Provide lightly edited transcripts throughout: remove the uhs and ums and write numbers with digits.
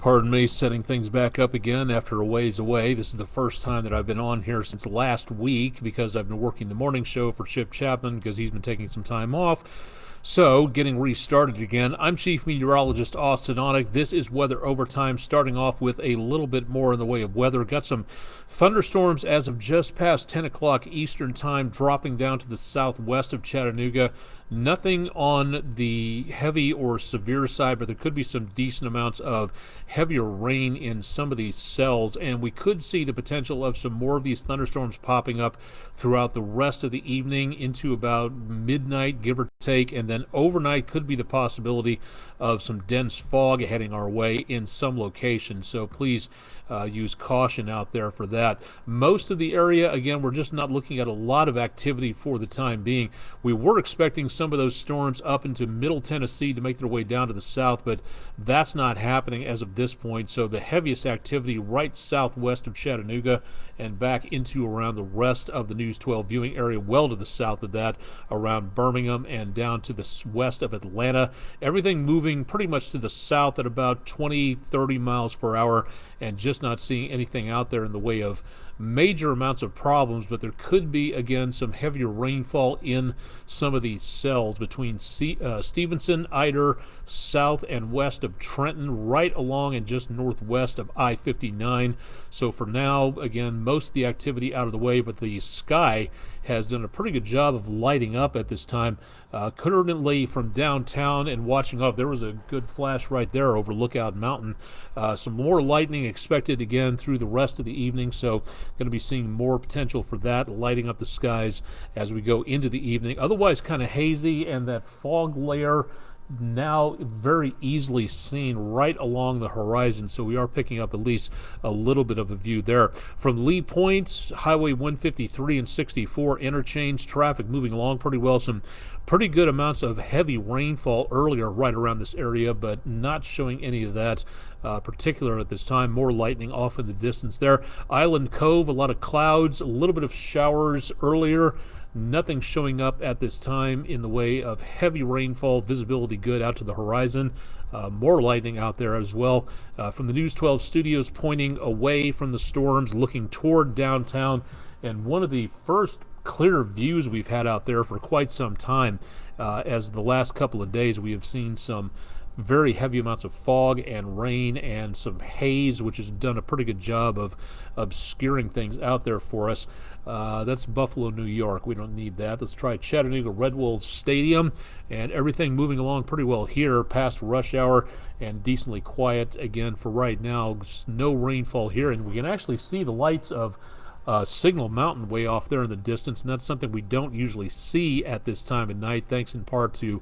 Pardon me, setting things back up again after a ways away. This is the first time that I've been on here since last week because I've been working the morning show for Chip Chapman because he's been taking some time off. So, getting restarted again. I'm Chief Meteorologist Austen Onek. This is Weather Overtime, starting off with a little bit more in the way of weather. Got some thunderstorms as of just past 10 o'clock Eastern Time, dropping down to the southwest of Chattanooga. Nothing on the heavy or severe side, but there could be some decent amounts of heavier rain in some of these cells, and we could see the potential of some more of these thunderstorms popping up throughout the rest of the evening into about midnight, give or take, and then overnight could be the possibility of some dense fog heading our way in some locations. So please use caution out there for that. Most of the area, again, we're just not looking at a lot of activity for the time being. We were expecting some of those storms up into Middle Tennessee to make their way down to the south, but that's not happening as of this point. So the heaviest activity right southwest of Chattanooga and back into around the rest of the News 12 viewing area, well to the south of that, around Birmingham and down to the west of Atlanta. Everything moving pretty much to the south at about 20-30 miles per hour, and just not seeing anything out there in the way of major amounts of problems, but there could be, again, some heavier rainfall in some of these cells between Stevenson, Ider, south and west of Trenton, right along and just northwest of I-59. So for now, again, most of the activity out of the way, but the sky has done a pretty good job of lighting up at this time. Currently from downtown and watching off, there was a good flash right there over Lookout Mountain. Some more lightning expected again through the rest of the evening, so going to be seeing more potential for that, lighting up the skies as we go into the evening. Otherwise kind of hazy, and that fog layer now very easily seen right along the horizon, so we are picking up at least a little bit of a view there. From Lee Point, Highway 153 and 64 interchange, traffic moving along pretty well. Some pretty good amounts of heavy rainfall earlier right around this area, but not showing any of that particular at this time. More lightning off in the distance there. Island Cove, a lot of clouds, a little bit of showers earlier. Nothing showing up at this time in the way of heavy rainfall, visibility good out to the horizon. More lightning out there as well. From the News 12 studios, pointing away from the storms, looking toward downtown, and one of the first clear views we've had out there for quite some time. As the last couple of days, we have seen some very heavy amounts of fog and rain and some haze, which has done a pretty good job of obscuring things out there for us. That's Buffalo, New York. We don't need that. Let's try Chattanooga Red Wolves Stadium, and everything moving along pretty well here past rush hour and decently quiet again for right now. Just no rainfall here, and we can actually see the lights of Signal Mountain way off there in the distance, and that's something we don't usually see at this time of night, thanks in part to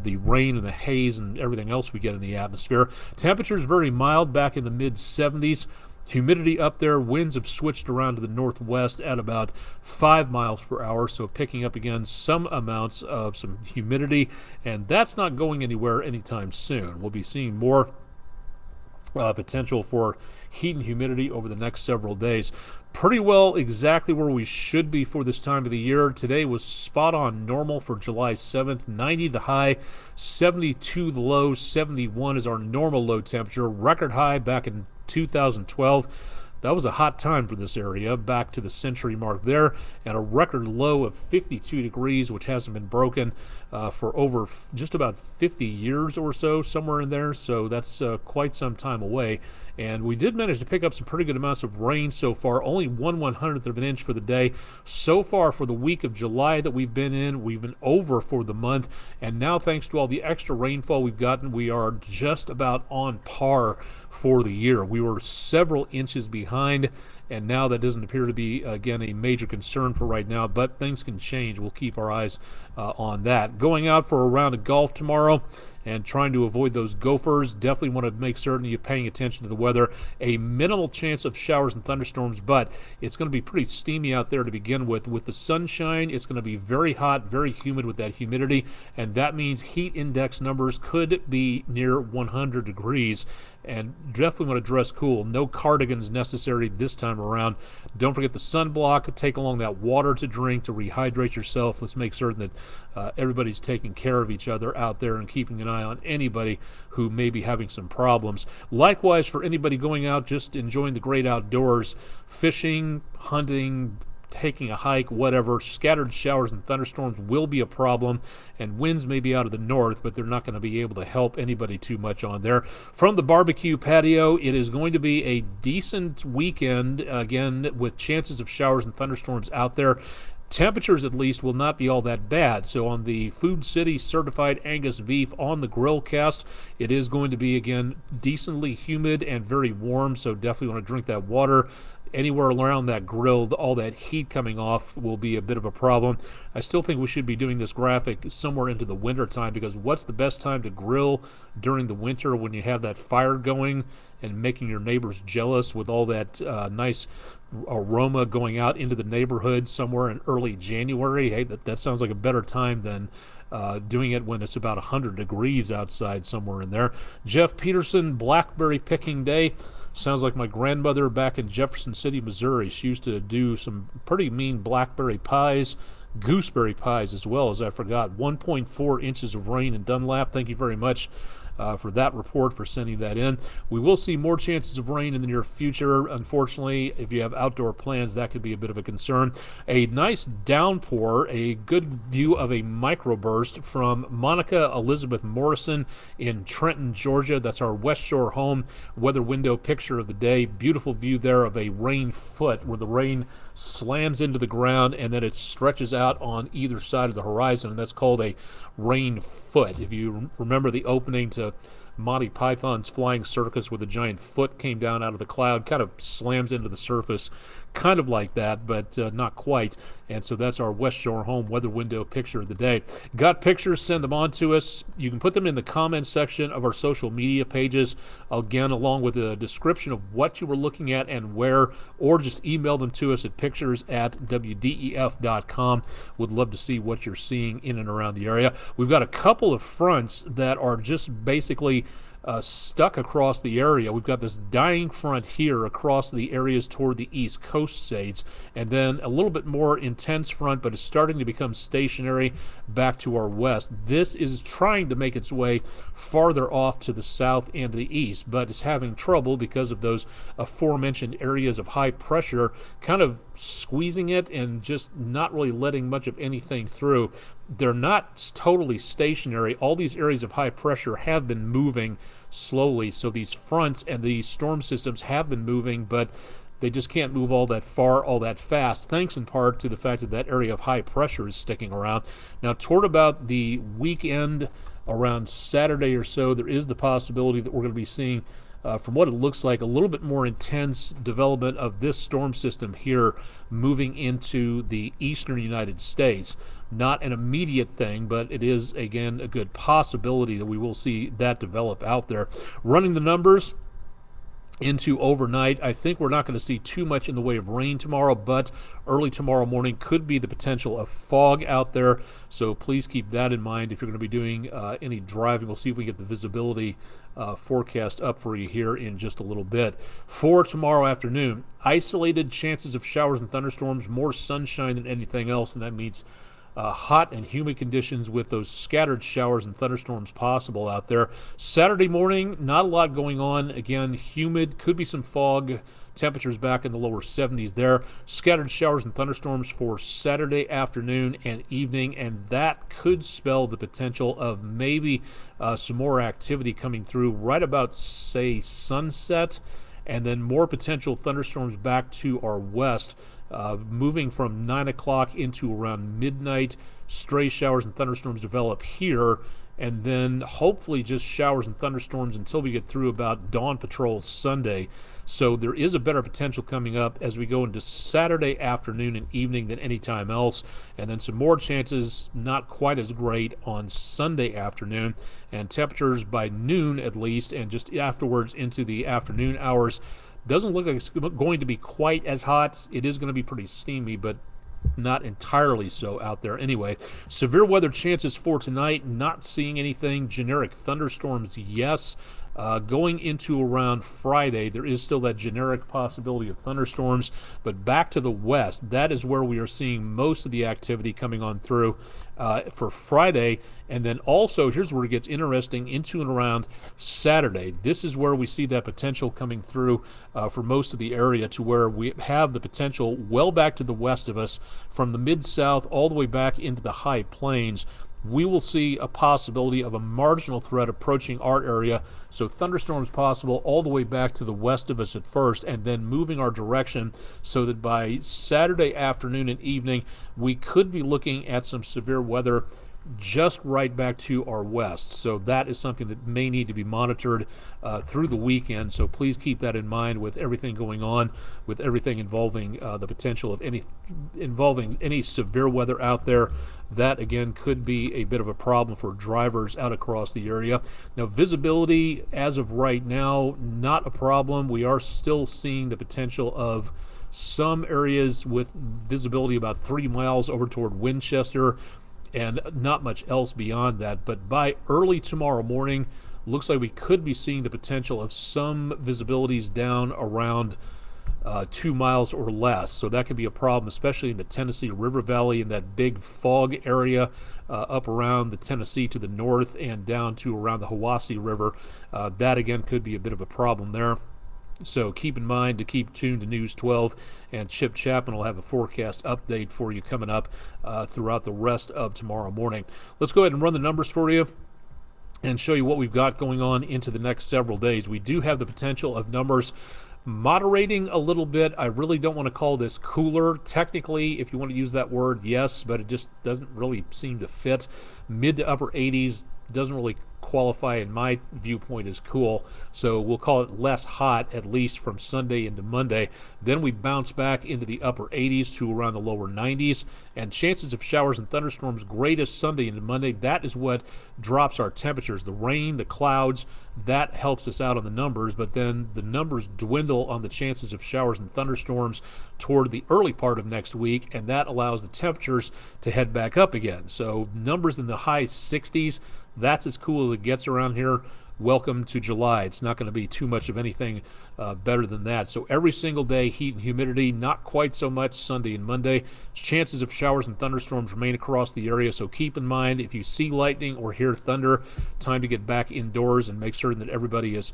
the rain and the haze and everything else we get in the atmosphere. Temperatures very mild, back in the mid-70s. Humidity up there, winds have switched around to the northwest at about 5 miles per hour, so picking up again some amounts of some humidity, and that's not going anywhere anytime soon. We'll be seeing more potential for heat and humidity over the next several days. Pretty well exactly where we should be for this time of the year. Today was spot on normal for July 7th. 90 the high, 72 the low, 71 is our normal low temperature. Record high back in 2012. That was a hot time for this area, back to the century mark there, and a record low of 52 degrees, which hasn't been broken for over just about 50 years or so, somewhere in there, so that's quite some time away. And we did manage to pick up some pretty good amounts of rain so far, only 1/100th of an inch for the day. So far for the week of July that we've been over for the month, and now thanks to all the extra rainfall we've gotten, we are just about on par for the year. We were several inches behind, and now that doesn't appear to be, again, a major concern for right now, but things can change. We'll keep our eyes on that. Going out for a round of golf tomorrow and trying to avoid those gophers. Definitely want to make certain you're paying attention to the weather. A minimal chance of showers and thunderstorms, but it's going to be pretty steamy out there to begin with. With the sunshine, it's going to be very hot, very humid with that humidity, and that means heat index numbers could be near 100 degrees. And definitely want to dress cool. No cardigans necessary this time around. Don't forget the sunblock. Take along that water to drink to rehydrate yourself. Let's make certain that everybody's taking care of each other out there and keeping an eye on anybody who may be having some problems. Likewise, for anybody going out just enjoying the great outdoors, fishing, hunting, taking a hike, whatever, scattered showers and thunderstorms will be a problem, and winds may be out of the north, but they're not going to be able to help anybody too much on there. From the barbecue patio, it is going to be a decent weekend, again, with chances of showers and thunderstorms out there. Temperatures, at least, will not be all that bad. So on the Food City certified Angus beef on the grill cast, it is going to be, again, decently humid and very warm, so definitely want to drink that water. Anywhere around that grill, all that heat coming off will be a bit of a problem. I still think we should be doing this graphic somewhere into the winter time, because what's the best time to grill during the winter when you have that fire going and making your neighbors jealous with all that nice aroma going out into the neighborhood somewhere in early January? Hey, that sounds like a better time than doing it when it's about 100 degrees outside somewhere in there. Jeff Peterson, blackberry picking day. Sounds like my grandmother back in Jefferson City, Missouri. She used to do some pretty mean blackberry pies, gooseberry pies as well, as I forgot. 1.4 inches of rain in Dunlap. Thank you very much for that report, for sending that in. We will see more chances of rain in the near future. Unfortunately, if you have outdoor plans, that could be a bit of a concern. A nice downpour, a good view of a microburst from Monica Elizabeth Morrison in Trenton, Georgia. That's our West Shore home weather window picture of the day. Beautiful view there of a rain foot where the rain slams into the ground and then it stretches out on either side of the horizon, and that's called a rain foot. If you remember the opening to Monty Python's Flying Circus, where the giant foot came down out of the cloud, kind of slams into the surface, kind of like that, but not quite. And so that's our West Shore home weather window picture of the day. Got pictures? Send them on to us. You can put them in the comments section of our social media pages, again, along with a description of what you were looking at and where, or just email them to us at pictures@wdef.com. Would love to see what you're seeing in and around the area. We've got a couple of fronts that are just basically stuck across the area. We've got this dying front here across the areas toward the east coast states, and then a little bit more intense front, but it's starting to become stationary back to our west. This is trying to make its way farther off to the south and the east, but it's having trouble because of those aforementioned areas of high pressure kind of squeezing it and just not really letting much of anything through. They're not totally stationary. All these areas of high pressure have been moving slowly, so these fronts and these storm systems have been moving, but they just can't move all that far, all that fast, thanks in part to the fact that that area of high pressure is sticking around. Now, toward about the weekend, around Saturday or so, there is the possibility that we're going to be seeing, from what it looks like, a little bit more intense development of this storm system here moving into the eastern United States. Not an immediate thing, but it is, again, a good possibility that we will see that develop out there. Running the numbers into overnight, I think we're not going to see too much in the way of rain tomorrow, but early tomorrow morning could be the potential of fog out there, so please keep that in mind if you're going to be doing any driving. We'll see if we get the visibility forecast up for you here in just a little bit. For tomorrow afternoon, isolated chances of showers and thunderstorms, more sunshine than anything else, and that means hot and humid conditions with those scattered showers and thunderstorms possible out there. Saturday morning, not a lot going on. Again, humid, could be some fog. Temperatures back in the lower 70s there. Scattered showers and thunderstorms for Saturday afternoon and evening, and that could spell the potential of maybe some more activity coming through right about, say, sunset, and then more potential thunderstorms back to our west. Moving from 9 o'clock into around midnight, stray showers and thunderstorms develop here, and then hopefully just showers and thunderstorms until we get through about dawn patrol Sunday. So there is a better potential coming up as we go into Saturday afternoon and evening than any time else, and then some more chances, not quite as great, on Sunday afternoon, and temperatures by noon at least, and just afterwards into the afternoon hours. Doesn't look like it's going to be quite as hot. It is going to be pretty steamy, but not entirely so out there anyway. Severe weather chances for tonight, not seeing anything. Generic thunderstorms, yes. Going into around Friday, there is still that generic possibility of thunderstorms, but back to the west, that is where we are seeing most of the activity coming on through for Friday. And then also, here's where it gets interesting, into and around Saturday. This is where we see that potential coming through for most of the area, to where we have the potential well back to the west of us, from the mid-south all the way back into the high plains. We will see a possibility of a marginal threat approaching our area. So thunderstorms possible all the way back to the west of us at first, and then moving our direction, so that by Saturday afternoon and evening, we could be looking at some severe weather just right back to our west. So that is something that may need to be monitored through the weekend. So please keep that in mind with everything going on, with everything involving the potential of any severe weather out there. That again could be a bit of a problem for drivers out across the area. Now, visibility as of right now, not a problem. We are still seeing the potential of some areas with visibility about 3 miles over toward Winchester, and not much else beyond that. But by early tomorrow morning, looks like we could be seeing the potential of some visibilities down around 2 miles or less. So that could be a problem, especially in the Tennessee River Valley, in that big fog area up around the Tennessee to the north and down to around the Hiwassee River. That again could be a bit of a problem there. So keep in mind to keep tuned to News 12, and Chip Chapman will have a forecast update for you coming up throughout the rest of tomorrow morning. Let's go ahead and run the numbers for you and show you what we've got going on into the next several days. We do have the potential of numbers moderating a little bit. I really don't want to call this cooler. Technically, if you want to use that word, yes, but it just doesn't really seem to fit. Mid to upper 80s doesn't really qualify in my viewpoint as cool, so we'll call it less hot, at least from Sunday into Monday. Then we bounce back into the upper 80s to around the lower 90s, and chances of showers and thunderstorms greatest Sunday into Monday. That is what drops our temperatures. The rain, the clouds, that helps us out on the numbers, but then the numbers dwindle on the chances of showers and thunderstorms toward the early part of next week, and that allows the temperatures to head back up again. So numbers in the high 60s, that's as cool as it gets around here. Welcome to July. It's not going to be too much of anything better than that. So every single day, heat and humidity, not quite so much Sunday and Monday. Chances of showers and thunderstorms remain across the area, so keep in mind, if you see lightning or hear thunder, time to get back indoors and make certain that everybody is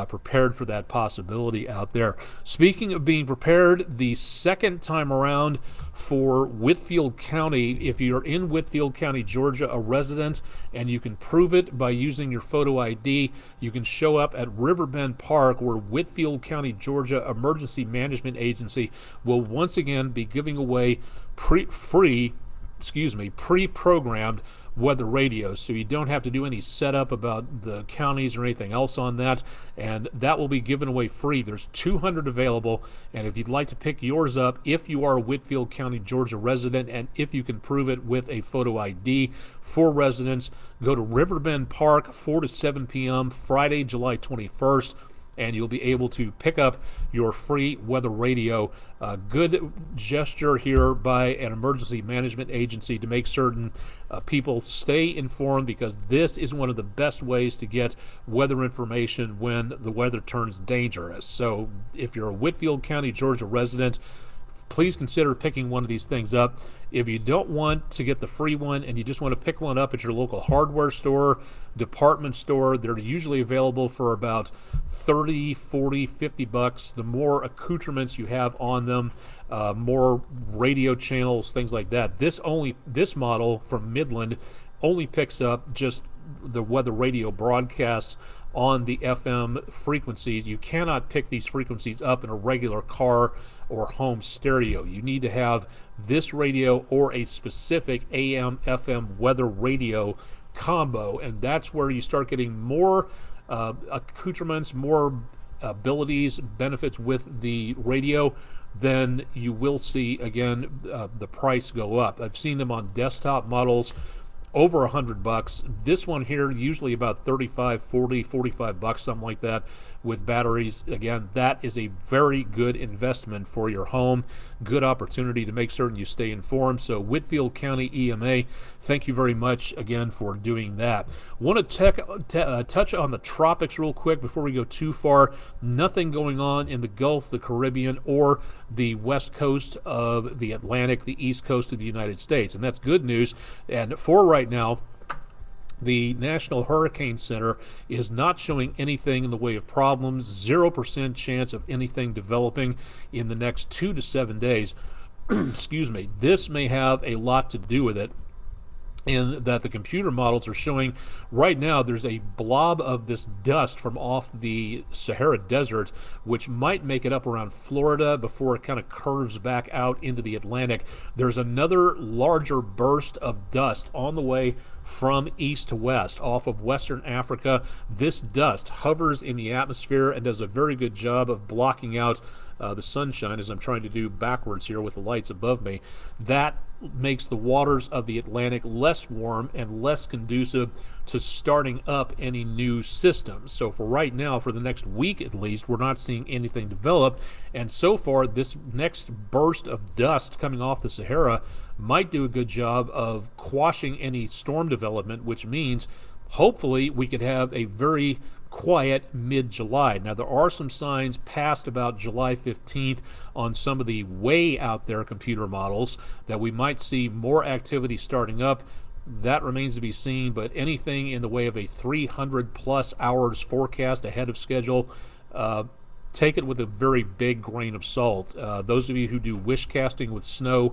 prepared for that possibility out there. Speaking of being prepared, the second time around for Whitfield County, if you're in Whitfield County, Georgia, a resident, and you can prove it by using your photo ID, you can show up at Riverbend Park, where Whitfield County, Georgia Emergency Management Agency will once again be giving away pre-programmed weather radios, so you don't have to do any setup about the counties or anything else on that, and that will be given away free. There's 200 available, and if you'd like to pick yours up, if you are a Whitfield County, Georgia resident, and if you can prove it with a photo ID for residents, go to Riverbend Park, 4 to 7 p.m. Friday, July 21st, and you'll be able to pick up your free weather radio. A good gesture here by an emergency management agency to make certain people stay informed, because this is one of the best ways to get weather information when the weather turns dangerous. So if you're a Whitfield County, Georgia resident, please consider picking one of these things up. If you don't want to get the free one and you just want to pick one up at your local hardware store, department store, they're usually available for about 30, 40, 50 bucks. The more accoutrements you have on them, more radio channels, things like that. This model from Midland only picks up just the weather radio broadcasts on the FM frequencies. You cannot pick these frequencies up in a regular car or home stereo. You need to have this radio or a specific AM FM weather radio combo, and that's where you start getting more accoutrements, more abilities, benefits with the radio. Then you will see again the price go up. I've seen them on desktop models over $100. This one here usually about 35, 40, 45 bucks, something like that. with batteries. Again, that is a very good investment for your home. Good opportunity to make certain you stay informed. So Whitfield County EMA, thank you very much again for doing that. Want to touch on the tropics real quick before we go too far. Nothing going on in the Gulf, the Caribbean, or the west coast of the Atlantic, the east coast of the United States. And that's good news. And for right now, the National Hurricane Center is not showing anything in the way of problems, 0% chance of anything developing in the next 2 to 7 days. Excuse me. This may have a lot to do with it, in that the computer models are showing right now there's a blob of this dust from off the Sahara Desert, which might make it up around Florida before it kind of curves back out into the Atlantic. There's another larger burst of dust on the way from east to west off of Western Africa. This dust hovers in the atmosphere and does a very good job of blocking out the sunshine, as I'm trying to do backwards here with the lights above me. That makes the waters of the Atlantic less warm and less conducive to starting up any new systems. So for right now, for the next week at least, we're not seeing anything develop. And so far, this next burst of dust coming off the Sahara might do a good job of quashing any storm development, which means hopefully we could have a very quiet mid-July. Now, there are some signs past about July 15th on some of the way out there computer models that we might see more activity starting up. That remains to be seen, but anything in the way of a 300 plus hours forecast ahead of schedule, take it with a very big grain of salt. Those of you who do wish casting with snow,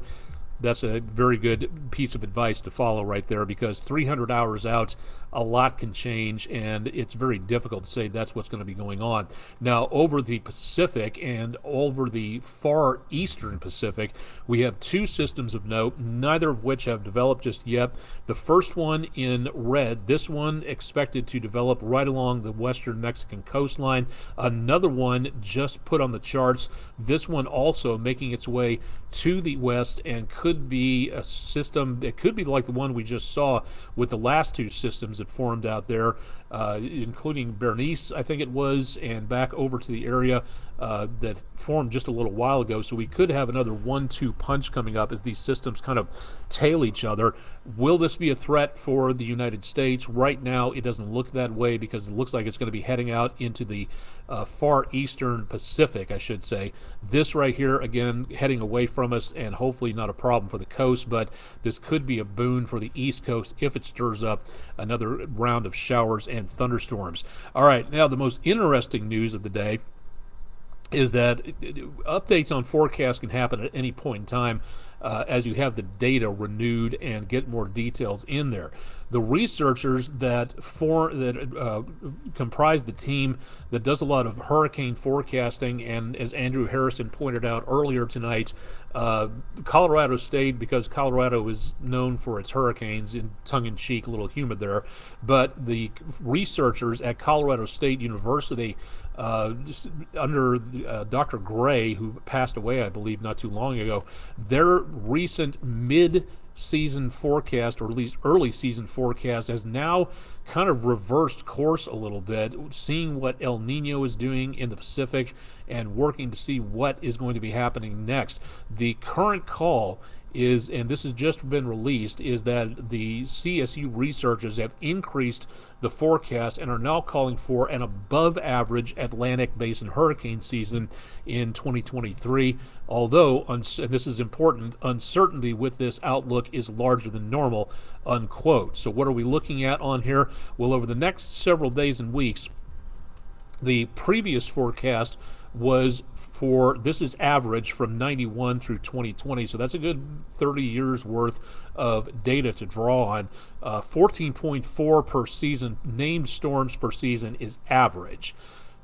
that's a very good piece of advice to follow right there, because 300 hours out, a lot can change, and it's very difficult to say that's what's going to be going on. Now, over the Pacific and over the far eastern Pacific, we have two systems of note, neither of which have developed just yet. The first one in red, this one expected to develop right along the western Mexican coastline. Another one just put on the charts, this one also making its way to the west and could be a system, it could be like the one we just saw with the last two systems that formed out there, including Bernice, I think it was, and back over to the area that formed just a little while ago. So we could have another 1-2 punch coming up as these systems kind of tail each other. Will this be a threat for the United States? Right now, it doesn't look that way, because it looks like it's going to be heading out into the far eastern Pacific, I should say. This right here, again, heading away from us, and hopefully not a problem for the coast, but this could be a boon for the East Coast if it stirs up another round of showers and thunderstorms. All right, now the most interesting news of the day is that updates on forecasts can happen at any point in time as you have the data renewed and get more details in there. The researchers that comprise the team that does a lot of hurricane forecasting, and as Andrew Harrison pointed out earlier tonight, Colorado State, because Colorado is known for its hurricanes, in tongue-in-cheek, a little humor there, but the researchers at Colorado State University, under Dr. Gray, who passed away, I believe, not too long ago, their recent mid-season forecast, or at least early season forecast, has now kind of reversed course a little bit, seeing what El Nino is doing in the Pacific and working to see what is going to be happening next. The current call is, and this has just been released, is that the CSU researchers have increased the forecast and are now calling for an above average Atlantic Basin hurricane season in 2023. Although, and this is important, uncertainty with this outlook is larger than normal, unquote. So what are we looking at on here? Well, over the next several days and weeks, the previous forecast was for, this is average from 91 through 2020, so that's a good 30 years worth of data to draw on. 14.4 per season, named storms per season, is average.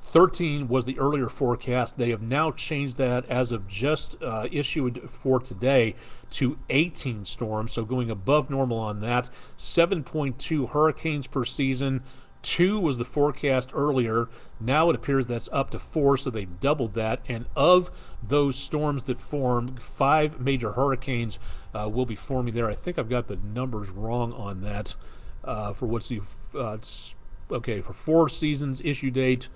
13 was the earlier forecast. They have now changed that as of just issued for today to 18 storms, so going above normal on that. 7.2 hurricanes per season. 2 was the forecast earlier. Now it appears that's up to 4, so they've doubled that. And of those storms that formed, 5 major hurricanes will be forming there. I think I've got the numbers wrong on that. For what's the okay, for 4 seasons issue date,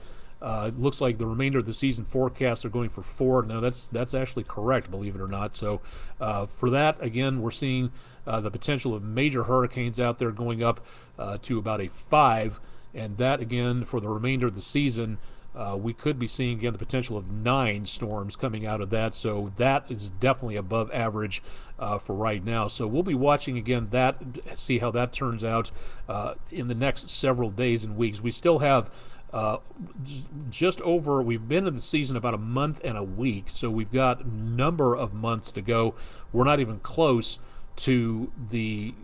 It looks like the remainder of the season forecasts are going for 4. Now that's actually correct, believe it or not. So for that, again, we're seeing the potential of major hurricanes out there going up to about a 5, and that again for the remainder of the season. We could be seeing again the potential of 9 storms coming out of that, so that is definitely above average for right now. So we'll be watching again that, see how that turns out in the next several days and weeks. We still have we've been in the season about a month and a week, so we've got a number of months to go. We're not even close to the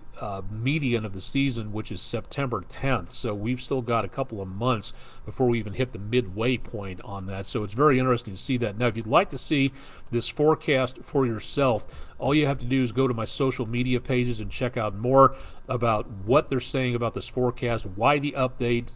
median of the season, which is September 10th. So we've still got a couple of months before we even hit the midway point on that. So it's very interesting to see that. Now, if you'd like to see this forecast for yourself, all you have to do is go to my social media pages and check out more about what they're saying about this forecast, why the update,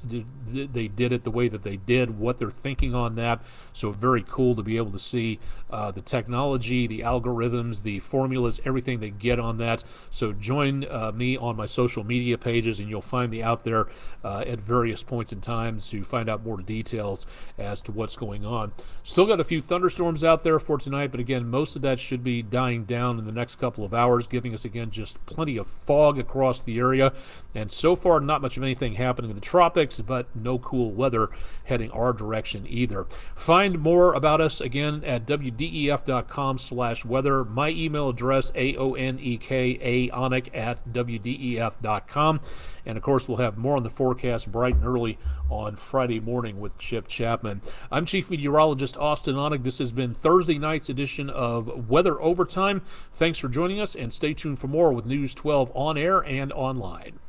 they did it the way that they did, what they're thinking on that. So very cool to be able to see the technology, the algorithms, the formulas, everything they get on that. So join me on my social media pages, and you'll find me out there at various points in time to find out more details as to what's going on. Still got a few thunderstorms out there for tonight, but again, most of that should be dying down in the next couple of hours, giving us again just plenty of fog across the area. And so far, not much of anything happening in the tropics, but no cool weather heading our direction either. Find more about us again at wdef.com/weather. My email address, Onek@wdef.com. And of course, we'll have more on the forecast bright and early on Friday morning with Chip Chapman. I'm Chief Meteorologist Austen Onek. This has been Thursday night's edition of Weather Overtime. Thanks for joining us, and stay tuned for more with News 12 on air and online.